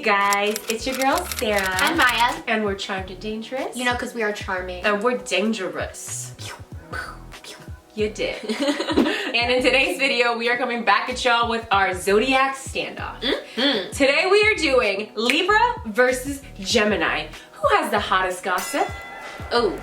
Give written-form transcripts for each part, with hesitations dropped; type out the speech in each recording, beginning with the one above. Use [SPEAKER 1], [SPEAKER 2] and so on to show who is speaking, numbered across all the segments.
[SPEAKER 1] guys, it's your girl Sarah
[SPEAKER 2] and Maya,
[SPEAKER 1] and we're charmed and dangerous.
[SPEAKER 2] You know, because we are charming.
[SPEAKER 1] And we're dangerous. You did. And in today's video, we are coming back at y'all with our Zodiac standoff. Today we are doing Libra versus Gemini. Who has the hottest gossip?
[SPEAKER 2] Oh.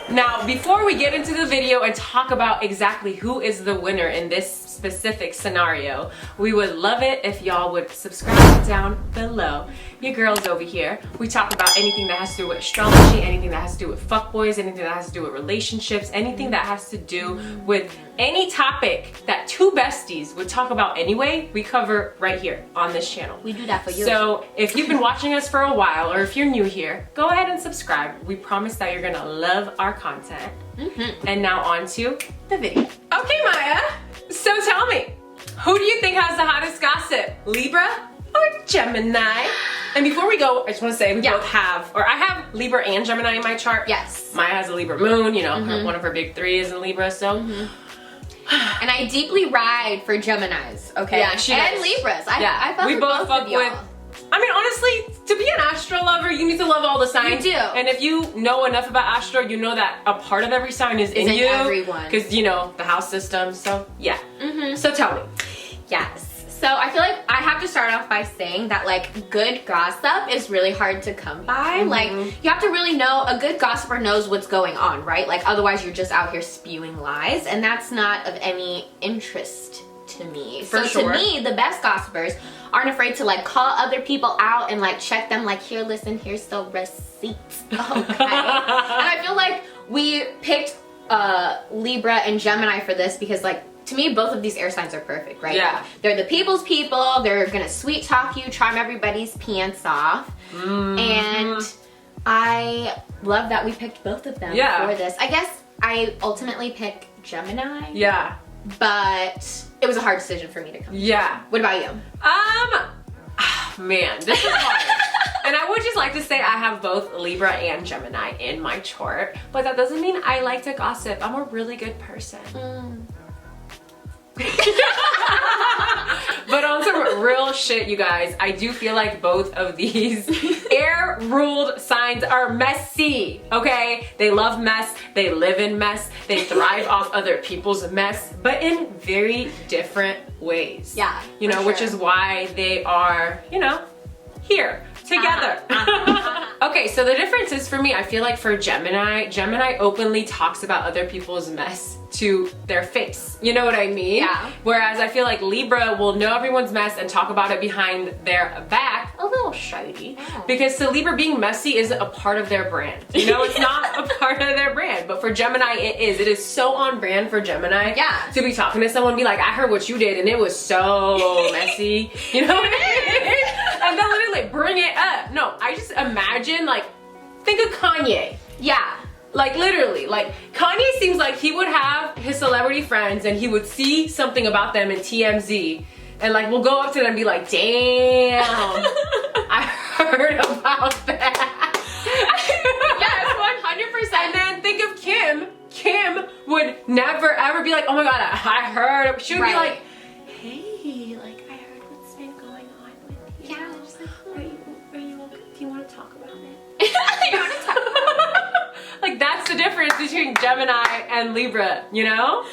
[SPEAKER 1] Now, before we get into the video and talk about exactly who is the winner in this specific scenario, we would love it if y'all would subscribe down below. Your girls over here, we talk about anything that has to do with astrology, anything that has to do with fuckboys, anything that has to do with relationships, anything that has to do with any topic that two besties would talk about anyway, we cover right here on this channel.
[SPEAKER 2] We do that for you.
[SPEAKER 1] So if you've been watching us for a while, or if you're new here, go ahead and subscribe. We promise that you're gonna love our content. And now on to the video. Okay, Maya, so tell me, who do you think has the hottest gossip? Libra or Gemini? And before we go, I just want to say we both have, or I have Libra and Gemini in my chart.
[SPEAKER 2] Yes.
[SPEAKER 1] Maya has a Libra moon, you know, one of her big three is in Libra, so.
[SPEAKER 2] And I deeply ride for Geminis, okay?
[SPEAKER 1] Yeah, she
[SPEAKER 2] and
[SPEAKER 1] does.
[SPEAKER 2] Libras. I fuck with both of y'all.
[SPEAKER 1] I mean, honestly, to be an astro lover, you need to love all the signs.
[SPEAKER 2] You do.
[SPEAKER 1] And if you know enough about astro, you know that a part of every sign is in you.
[SPEAKER 2] Everyone.
[SPEAKER 1] Because, you know, the house system, so yeah. So tell me.
[SPEAKER 2] Yes. So I feel like I have to start off by saying that like good gossip is really hard to come by. Like you have to really know, a good gossiper knows what's going on, right? Like otherwise you're just out here spewing lies, and that's not of any interest to me.
[SPEAKER 1] For
[SPEAKER 2] so
[SPEAKER 1] sure.
[SPEAKER 2] To me, the best gossipers aren't afraid to like call other people out and like check them, like, here, listen, here's the receipts. Okay. And I feel like we picked Libra and Gemini for this because, like, to me, both of these air signs are perfect, right?
[SPEAKER 1] Yeah.
[SPEAKER 2] They're the people's people. They're gonna sweet talk you, charm everybody's pants off. And I love that we picked both of them for this. I guess I ultimately pick Gemini.
[SPEAKER 1] Yeah.
[SPEAKER 2] But it was a hard decision for me to come to.
[SPEAKER 1] Yeah.
[SPEAKER 2] What about you?
[SPEAKER 1] Man, this is hard. And I would just like to say I have both Libra and Gemini in my chart, but that doesn't mean I like to gossip. I'm a really good person. But on some real shit, you guys, I do feel like both of these air-ruled signs are messy, okay? They love mess, they live in mess, they thrive off other people's mess, but in very different ways.
[SPEAKER 2] Yeah,
[SPEAKER 1] you know, which is why they are, you know, here together. Okay, so the difference is, for me, I feel like for Gemini openly talks about other people's mess to their face. You know what I mean?
[SPEAKER 2] Yeah.
[SPEAKER 1] Whereas I feel like Libra will know everyone's mess and talk about it behind their back. A little shady. Because to Libra, being messy is a part of their brand. You know, it's not a part of their brand. But for Gemini, it is. It is so on brand for Gemini.
[SPEAKER 2] Yeah.
[SPEAKER 1] To be talking to someone and be like, I heard what you did and it was so messy. You know what I mean? And they'll literally bring it up. No, I just imagine, like, think of Kanye.
[SPEAKER 2] Yeah.
[SPEAKER 1] Like, literally, like, Kanye seems like he would have his celebrity friends and he would see something about them in TMZ and, like, we'll go up to them and be like, damn, I heard about that.
[SPEAKER 2] Yes, 100%.
[SPEAKER 1] And then think of Kim. Kim would never, ever be like, oh my God, I heard. She would be like, hey, like, I heard what's been going on with you.
[SPEAKER 2] Yeah. Just like,
[SPEAKER 1] are you okay? Do you want to talk about it?
[SPEAKER 2] you want to talk about it?
[SPEAKER 1] Like, that's the difference between Gemini and Libra, you know?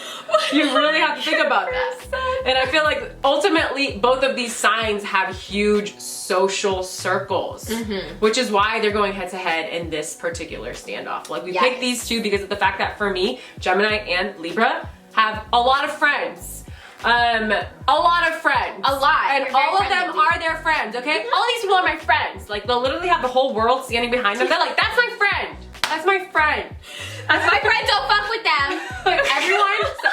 [SPEAKER 1] You really have to think about that. And I feel like ultimately both of these signs have huge social circles, which is why they're going head to head in this particular standoff. Like, we picked these two because of the fact that, for me, Gemini and Libra have a lot of friends. A lot of friends.
[SPEAKER 2] A lot.
[SPEAKER 1] And all of them are their friends, okay? All these people are my friends. Like, they'll literally have the whole world standing behind them. They're like, that's my friend. That's my friend.
[SPEAKER 2] That's my friend, don't fuck with them.
[SPEAKER 1] Like,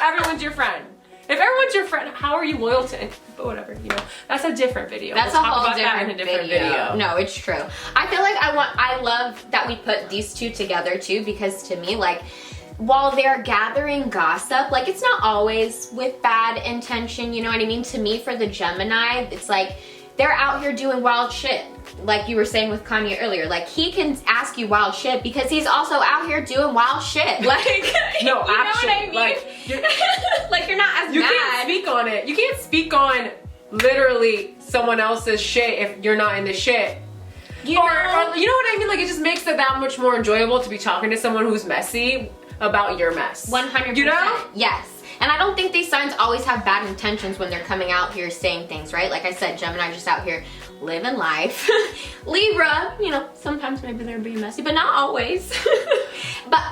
[SPEAKER 1] everyone's your friend. If everyone's your friend, how are you loyal to it? But whatever, you know, that's a different video.
[SPEAKER 2] That's
[SPEAKER 1] we'll
[SPEAKER 2] a
[SPEAKER 1] talk
[SPEAKER 2] whole
[SPEAKER 1] about that in a different video.
[SPEAKER 2] No, it's true. I feel like I love that we put these two together too, because to me, like, while they're gathering gossip, like, it's not always with bad intention, you know what I mean? To me, for the Gemini, it's like they're out here doing wild shit. Like you were saying with Kanye earlier, like, he can ask you wild shit because he's also out here doing wild shit. Like,
[SPEAKER 1] no,
[SPEAKER 2] you
[SPEAKER 1] actually,
[SPEAKER 2] know what I mean?
[SPEAKER 1] like,
[SPEAKER 2] like, you're not as
[SPEAKER 1] you
[SPEAKER 2] mad.
[SPEAKER 1] can't speak on it. You can't speak on literally someone else's shit if you're not in the shit. Or you know what I mean? Like, it just makes it that much more enjoyable to be talking to someone who's messy about your mess.
[SPEAKER 2] 100%.
[SPEAKER 1] You know?
[SPEAKER 2] Yes. And I don't think these signs always have bad intentions when they're coming out here saying things, right? Like I said, Gemini just out here living life. Libra, you know, sometimes maybe they're being messy, but not always. But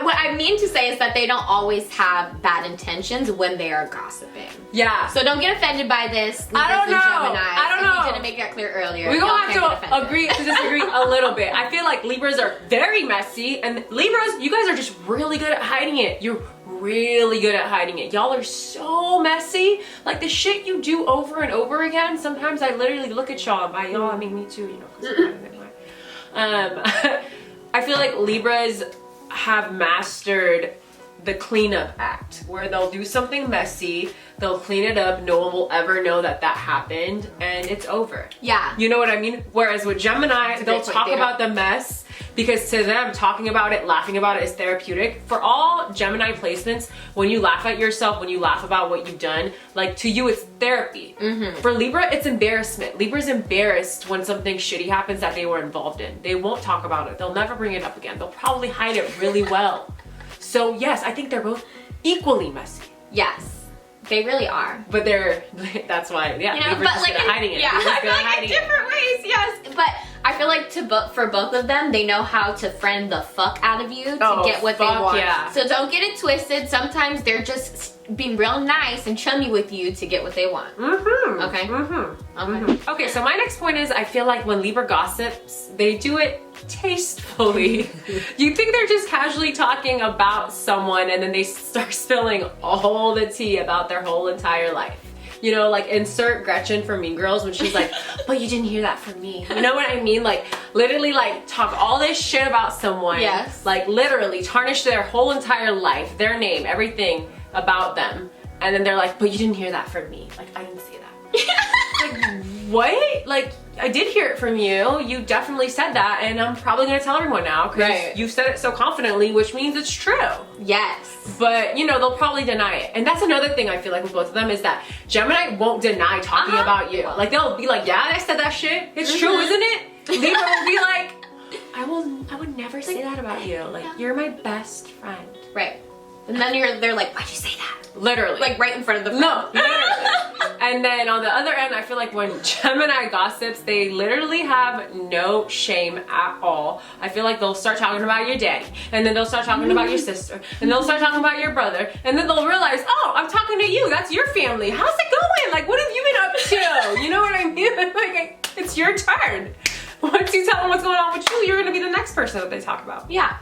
[SPEAKER 2] what I mean to say is that they don't always have bad intentions when they are gossiping.
[SPEAKER 1] Yeah.
[SPEAKER 2] So don't get offended by this.
[SPEAKER 1] I don't know.
[SPEAKER 2] Gemini.
[SPEAKER 1] I don't know.
[SPEAKER 2] If you didn't make that clear earlier.
[SPEAKER 1] We're gonna have to agree to disagree a little bit. I feel like Libras are very messy, and Libras, you guys are just really good at hiding it. You're really good at hiding it. Y'all are so messy. Like, the shit you do over and over again, sometimes I literally look at y'all, and by y'all I mean me too, you know, 'cause I feel like Libras have mastered the cleanup act, where they'll do something messy, they'll clean it up, no one will ever know that that happened, and it's over.
[SPEAKER 2] Yeah.
[SPEAKER 1] You know what I mean? Whereas with Gemini, they'll talk about the mess, because to them, talking about it, laughing about it is therapeutic. For all Gemini placements, when you laugh at yourself, when you laugh about what you've done, like, to you, it's therapy. For Libra, it's embarrassment. Libra's embarrassed when something shitty happens that they were involved in. They won't talk about it. They'll never bring it up again. They'll probably hide it really well. So yes, I think they're both equally messy.
[SPEAKER 2] Yes, they really are.
[SPEAKER 1] But that's why, yeah,
[SPEAKER 2] You know,
[SPEAKER 1] Libra's
[SPEAKER 2] but
[SPEAKER 1] just
[SPEAKER 2] like
[SPEAKER 1] good at hiding it.
[SPEAKER 2] Yeah,
[SPEAKER 1] Libra's
[SPEAKER 2] I
[SPEAKER 1] good
[SPEAKER 2] feel
[SPEAKER 1] at
[SPEAKER 2] like
[SPEAKER 1] hiding
[SPEAKER 2] in different ways, yes. But I feel like for both of them, they know how to friend the fuck out of you to get what they want.
[SPEAKER 1] Yeah.
[SPEAKER 2] So don't get it twisted. Sometimes they're just being real nice and chummy with you to get what they want. Okay? Okay.
[SPEAKER 1] Okay, so my next point is, I feel like when Libra gossips, they do it tastefully. You think they're just casually talking about someone, and then they start spilling all the tea about their whole entire life. You know, like, insert Gretchen from Mean Girls when she's like, but you didn't hear that from me. You know what I mean? Like, literally, like, talk all this shit about someone. Yes. Like, literally tarnish their whole entire life, their name, everything about them. And then they're like, but you didn't hear that from me. Like, I didn't say that. Like, what? Like, I did hear it from you. You definitely said that, and I'm probably gonna tell everyone now, because you said it so confidently, which means it's true.
[SPEAKER 2] Yes.
[SPEAKER 1] But, you know, they'll probably deny it. And that's another thing I feel like with both of them, is that Gemini won't deny talking about you. Like, they'll be like, yeah, I said that shit. It's true, isn't it? Libra will be like, I would never say that about you. Like, you're my best friend.
[SPEAKER 2] Right. And then they're like, why'd you say that?
[SPEAKER 1] Literally.
[SPEAKER 2] Like, right in front of the phone.
[SPEAKER 1] No, literally. And then on the other end, I feel like when Gemini gossips, they literally have no shame at all. I feel like they'll start talking about your daddy, and then they'll start talking about your sister, and they'll start talking about your brother, and then they'll realize, oh, I'm talking to you. That's your family. How's it going? Like, what have you been up to? You know what I mean? Like, it's your turn. Once you tell them what's going on with you, you're gonna be the next person that they talk about.
[SPEAKER 2] Yeah.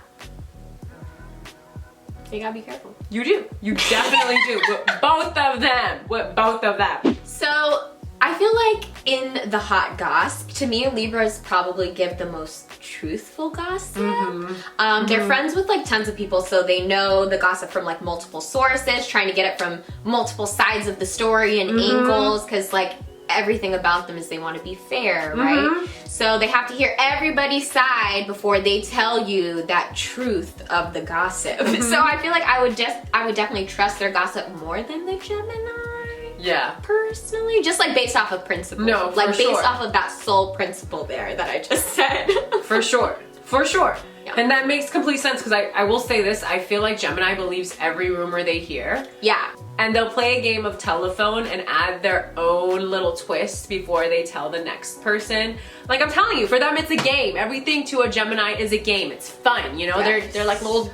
[SPEAKER 2] You gotta be careful.
[SPEAKER 1] You do. You definitely do. With both of them. With both of them.
[SPEAKER 2] So I feel like in the hot gossip, to me, Libras probably give the most truthful gossip. They're friends with like tons of people, so they know the gossip from like multiple sources, trying to get it from multiple sides of the story and angles, because like everything about them is they want to be fair, right? So they have to hear everybody's side before they tell you that truth of the gossip. So I feel like I would definitely trust their gossip more than the Gemini.
[SPEAKER 1] Yeah.
[SPEAKER 2] Personally, just like based off of principle.
[SPEAKER 1] No, for
[SPEAKER 2] like based
[SPEAKER 1] sure.
[SPEAKER 2] off of that soul principle there that I just said.
[SPEAKER 1] For sure. For sure.
[SPEAKER 2] Yeah.
[SPEAKER 1] And that makes complete sense, because I will say this, I feel like Gemini believes every rumor they hear.
[SPEAKER 2] Yeah.
[SPEAKER 1] And they'll play a game of telephone and add their own little twist before they tell the next person. Like, I'm telling you, for them it's a game. Everything to a Gemini is a game. It's fun, you know?
[SPEAKER 2] Yes.
[SPEAKER 1] They're like little,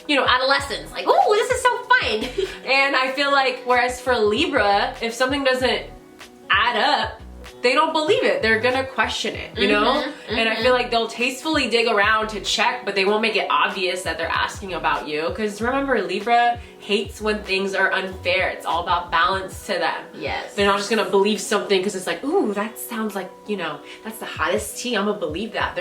[SPEAKER 1] you know, adolescents. Like, oh, this is so fun. And I feel like, whereas for Libra, if something doesn't add up, they don't believe it. They're gonna question it, you know? And I feel like they'll tastefully dig around to check, but they won't make it obvious that they're asking about you. Because remember, Libra hates when things are unfair. It's all about balance to them.
[SPEAKER 2] Yes.
[SPEAKER 1] They're not just gonna believe something because it's like, ooh, that sounds like, you know, that's the hottest tea. I'm gonna believe that.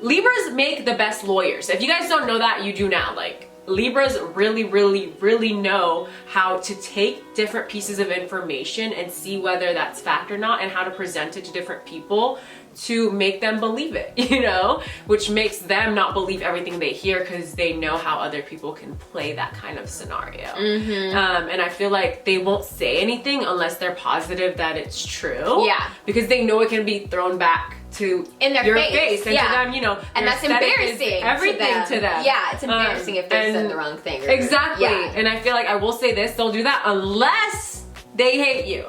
[SPEAKER 1] Libras make the best lawyers. If you guys don't know that, you do now. Like, Libras really, really, really know how to take different pieces of information and see whether that's fact or not, and how to present it to different people to make them believe it, you know, which makes them not believe everything they hear because they know how other people can play that kind of scenario. And I feel like they won't say anything unless they're positive that it's true.
[SPEAKER 2] Yeah.
[SPEAKER 1] Because they know it can be thrown back to
[SPEAKER 2] in their
[SPEAKER 1] your
[SPEAKER 2] face.
[SPEAKER 1] and to them, you know,
[SPEAKER 2] and that's embarrassing.
[SPEAKER 1] Everything to them.
[SPEAKER 2] Yeah, it's embarrassing if they said the wrong thing.
[SPEAKER 1] Exactly. And I feel like I will say this: they'll do that unless they hate you.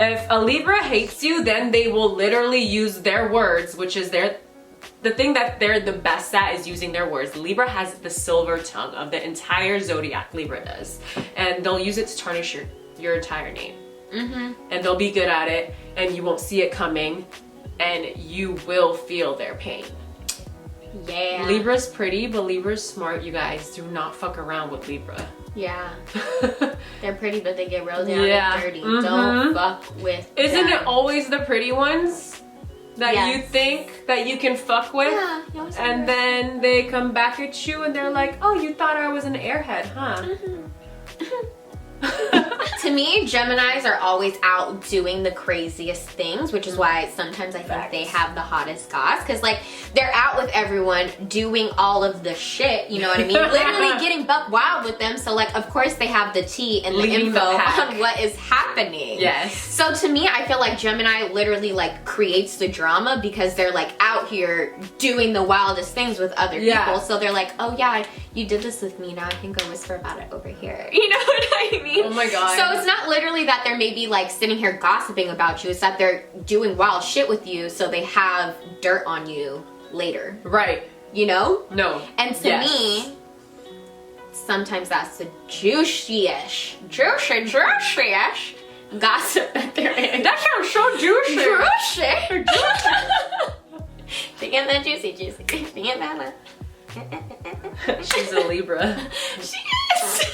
[SPEAKER 1] If a Libra hates you, then they will literally use their words, which is the thing that they're the best at is using their words. Libra has the silver tongue of the entire zodiac. Libra does, and they'll use it to tarnish your entire name. And they'll be good at it, and you won't see it coming, and you will feel their pain.
[SPEAKER 2] Yeah.
[SPEAKER 1] Libra's pretty, but Libra's smart. You guys do not fuck around with Libra.
[SPEAKER 2] Yeah. They're pretty, but they get real down and dirty. Don't fuck with
[SPEAKER 1] Isn't
[SPEAKER 2] them.
[SPEAKER 1] it always the pretty ones that you think that you can fuck with?
[SPEAKER 2] Yeah.
[SPEAKER 1] And then they come back at you and they're like, oh, you thought I was an airhead, huh?
[SPEAKER 2] To me, Geminis are always out doing the craziest things, which is why sometimes I think they have the hottest goss, because like they're out with everyone doing all of the shit, you know what I mean? Literally getting buck wild with them. So like, of course they have the tea and the info on what is happening.
[SPEAKER 1] Yes.
[SPEAKER 2] So to me, I feel like Gemini literally like creates the drama because they're like out here doing the wildest things with other people. So they're like, oh yeah, you did this with me, now I can go whisper about it over here. You know what I mean?
[SPEAKER 1] Oh my god.
[SPEAKER 2] So it's not literally that they're maybe like sitting here gossiping about you, it's that they're doing wild shit with you so they have dirt on you later.
[SPEAKER 1] Right.
[SPEAKER 2] You know?
[SPEAKER 1] No.
[SPEAKER 2] And to me, sometimes that's the juicy-ish gossip that they're in.
[SPEAKER 1] That sounds so juicy.
[SPEAKER 2] She getting that juicy. She getting that.
[SPEAKER 1] She's a Libra.
[SPEAKER 2] She is.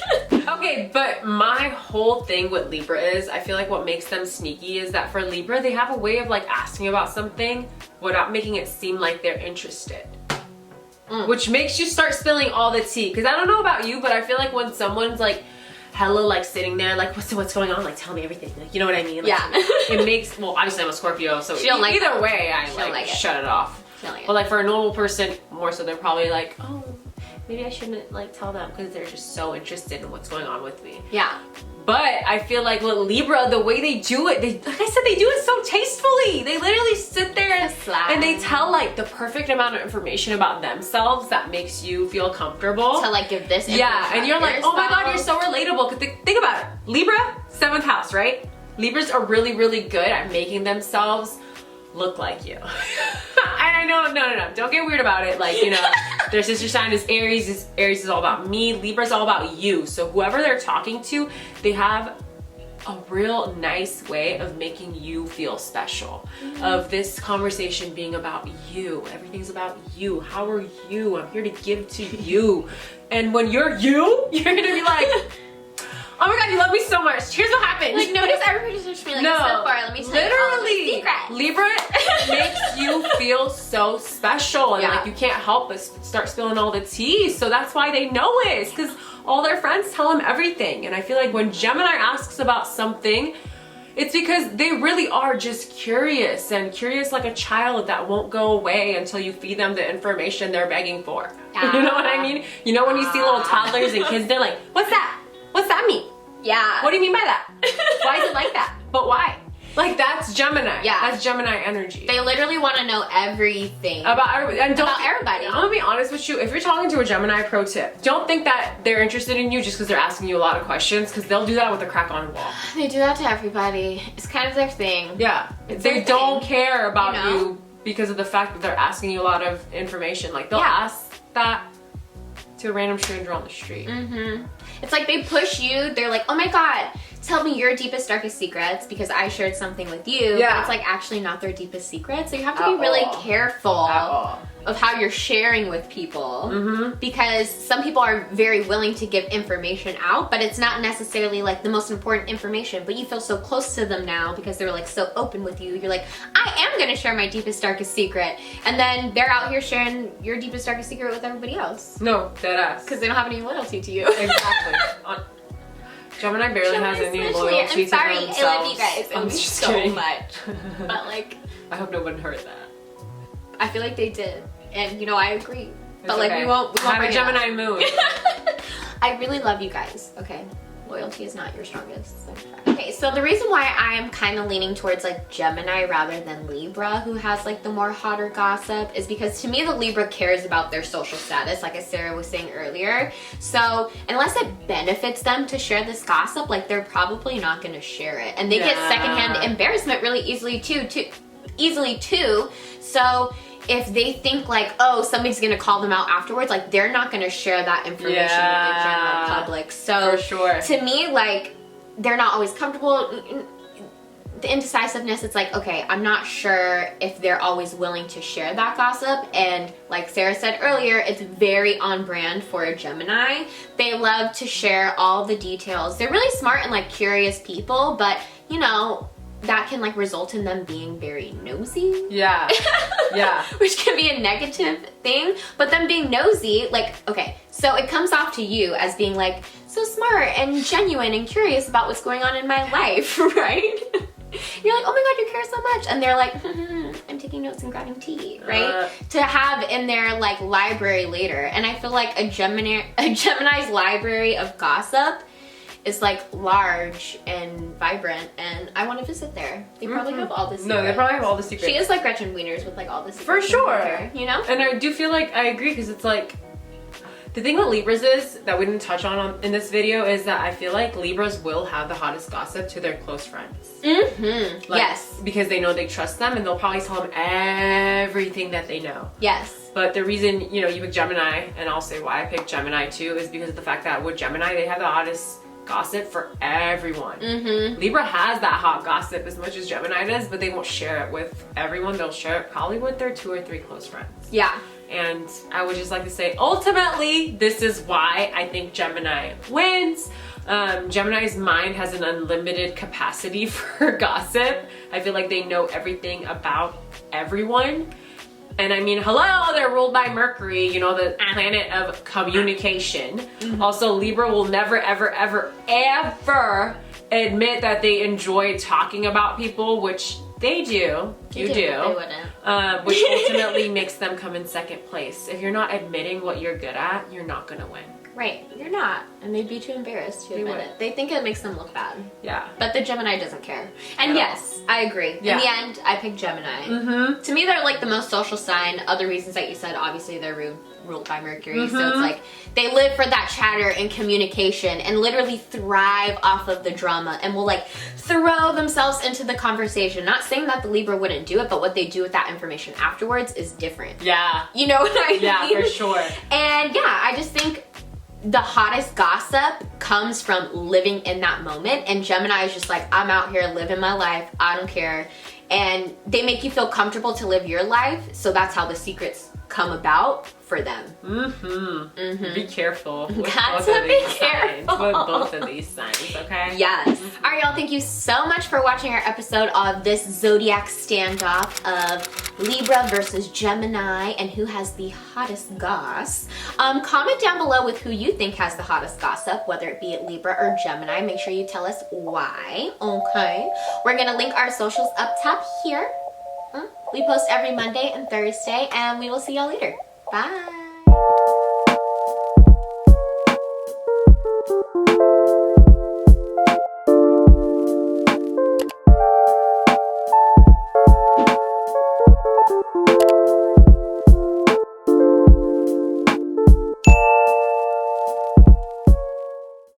[SPEAKER 1] Okay, but my whole thing with Libra is, I feel like what makes them sneaky is that for Libra, they have a way of like asking about something without making it seem like they're interested. Which makes you start spilling all the tea. Because I don't know about you, but I feel like when someone's like hella like sitting there like, what's going on? Like, tell me everything. Like, you know what I mean? Like, it makes, well, obviously I'm a Scorpio, so
[SPEAKER 2] like
[SPEAKER 1] either way, I like shut it off. But like for a normal person, more so, they're probably like, oh, maybe I shouldn't like tell them because they're just so interested in what's going on with me.
[SPEAKER 2] Yeah.
[SPEAKER 1] But I feel like with Libra, the way they do it, like I said, they do it so tastefully. They literally sit there and they tell like the perfect amount of information about themselves that makes you feel comfortable.
[SPEAKER 2] To like give this
[SPEAKER 1] and you're like, oh my god, you're so relatable. Cause think about it. Libra, 7th house, right? Libras are really, really good at making themselves look like you. And I know, no, don't get weird about it. Like, you know, their sister sign is Aries. Aries is all about me. Libra is all about you. So whoever they're talking to, they have a real nice way of making you feel special. Of this conversation being about you. Everything's about you. How are you? I'm here to give to you. And when you're you, you're gonna be like, oh my god, you love me so much. Here's what happened.
[SPEAKER 2] Like, notice everybody just me like, so far, let me tell you all the secrets.
[SPEAKER 1] Libra makes you feel so special, and like you can't help but start spilling all the tea. So that's why they know it, because all their friends tell them everything. And I feel like when Gemini asks about something, it's because they really are just curious, and curious like a child that won't go away until you feed them the information they're begging for. You know what I mean? You know when you see little toddlers and kids, they're like, what's that? What's that mean?
[SPEAKER 2] Yeah.
[SPEAKER 1] What do you mean by that? Why is it like that? But why? Like, that's Gemini.
[SPEAKER 2] Yeah.
[SPEAKER 1] That's Gemini energy.
[SPEAKER 2] They literally want to know everything.
[SPEAKER 1] About everybody. And
[SPEAKER 2] about everybody.
[SPEAKER 1] I'm gonna be honest with you. If you're talking to a Gemini, pro tip, don't think that they're interested in you just because they're asking you a lot of questions, because they'll do that with a crack on a wall.
[SPEAKER 2] They do that to everybody. It's kind of their thing.
[SPEAKER 1] Yeah. They don't care about you because of the fact that they're asking you a lot of information. Like, they'll ask that to a random stranger on the street.
[SPEAKER 2] It's like they push you. They're like, oh my god, tell me your deepest, darkest secrets because I shared something with you. But it's like actually not their deepest secret. So you have to be really careful of how you're sharing with people, because some people are very willing to give information out, but it's not necessarily like the most important information, but you feel so close to them now because they're like so open with you. You're like, I am gonna share my deepest, darkest secret. And then they're out here sharing your deepest, darkest secret with everybody else.
[SPEAKER 1] No, dead ass.
[SPEAKER 2] Because they don't have any loyalty to you.
[SPEAKER 1] Exactly. Gemini barely has any loyalty to themselves.
[SPEAKER 2] I'm sorry, I love you guys. I love you so much. But like,
[SPEAKER 1] I hope no one heard that.
[SPEAKER 2] I feel like they did. And you know, I agree.
[SPEAKER 1] It's
[SPEAKER 2] But like
[SPEAKER 1] okay.
[SPEAKER 2] we won't
[SPEAKER 1] have
[SPEAKER 2] bring
[SPEAKER 1] a
[SPEAKER 2] it up.
[SPEAKER 1] Gemini moon.
[SPEAKER 2] I really love you guys, okay? Loyalty is not your strongest. Okay, so the reason why I am kind of leaning towards like Gemini rather than Libra, who has like the more hotter gossip, is because to me the Libra cares about their social status, like as Sarah was saying earlier. So unless it benefits them to share this gossip, like they're probably not going to share it, and they get secondhand embarrassment really easily too. So if they think like, oh, somebody's gonna call them out afterwards, like they're not gonna share that information with the general public. So
[SPEAKER 1] for sure.
[SPEAKER 2] To me, like, they're not always comfortable. The indecisiveness, it's like, okay, I'm not sure if they're always willing to share that gossip. And like Sarah said earlier, it's very on brand for a Gemini. They love to share all the details. They're really smart and like curious people, but you know, that can like result in them being very nosy.
[SPEAKER 1] Yeah. Yeah.
[SPEAKER 2] Which can be a negative thing, but them being nosy, like, okay, so it comes off to you as being like so smart and genuine and curious about what's going on in my life, right? You're like, oh my god, you care so much, and they're like, I'm taking notes and grabbing tea, right? To have in their like library later. And I feel like a Gemini's library of gossip is like large and vibrant, and I want to visit there. They probably have all the secrets.
[SPEAKER 1] No, they probably have all the secrets.
[SPEAKER 2] She is like Gretchen Wieners with like all the secrets.
[SPEAKER 1] For sure.
[SPEAKER 2] Her, you know?
[SPEAKER 1] And I do feel like I agree, because it's like, the thing with Libras is, that we didn't touch on in this video, is that I feel like Libras will have the hottest gossip to their close friends.
[SPEAKER 2] Mm-hmm.
[SPEAKER 1] Like,
[SPEAKER 2] yes.
[SPEAKER 1] Because they know they trust them, and they'll probably tell them everything that they know.
[SPEAKER 2] Yes.
[SPEAKER 1] But the reason, you know, you pick Gemini, and I'll say why I picked Gemini too, is because of the fact that with Gemini, they have the hottest gossip for everyone.
[SPEAKER 2] Mm-hmm.
[SPEAKER 1] Libra has that hot gossip as much as Gemini does, but they won't share it with everyone. They'll share it probably with their 2 or 3 close friends.
[SPEAKER 2] Yeah.
[SPEAKER 1] And I would just like to say, ultimately, this is why I think Gemini wins. Gemini's mind has an unlimited capacity for gossip. I feel like they know everything about everyone. And I mean, hello, they're ruled by Mercury, you know, the planet of communication. Mm-hmm. Also, Libra will never, ever, ever, ever admit that they enjoy talking about people, which they do. You do.
[SPEAKER 2] They wouldn't.
[SPEAKER 1] Which ultimately makes them come in second place. If you're not admitting what you're good at, you're not gonna win.
[SPEAKER 2] Right, you're not. And they'd be too embarrassed to admit it. They think it makes them look bad.
[SPEAKER 1] Yeah.
[SPEAKER 2] But the Gemini doesn't care. And yes, I agree.
[SPEAKER 1] Yeah.
[SPEAKER 2] In the end, I picked Gemini. Mm-hmm. To me, they're like the most social sign. Other reasons that you said, obviously they're ruled by Mercury. Mm-hmm. So it's like, they live for that chatter and communication and literally thrive off of the drama and will like throw themselves into the conversation. Not saying that the Libra wouldn't do it, but what they do with that information afterwards is different.
[SPEAKER 1] Yeah.
[SPEAKER 2] You know what I mean?
[SPEAKER 1] Yeah, for sure.
[SPEAKER 2] And yeah, I just think the hottest gossip comes from living in that moment, and Gemini is just like, I'm out here living my life, I don't care. And they make you feel comfortable to live your life, so that's how the secrets come about for them.
[SPEAKER 1] Be careful with
[SPEAKER 2] That's
[SPEAKER 1] both of
[SPEAKER 2] be
[SPEAKER 1] these
[SPEAKER 2] careful.
[SPEAKER 1] signs. With both of these signs, okay?
[SPEAKER 2] Yes. All right, y'all, thank you so much for watching our episode of this Zodiac standoff of Libra versus Gemini and who has the hottest goss. Comment down below with who you think has the hottest gossip, whether it be Libra or Gemini. Make sure you tell us why, okay? We're gonna link our socials up top here. We post every Monday and Thursday, and we will see y'all later. Bye.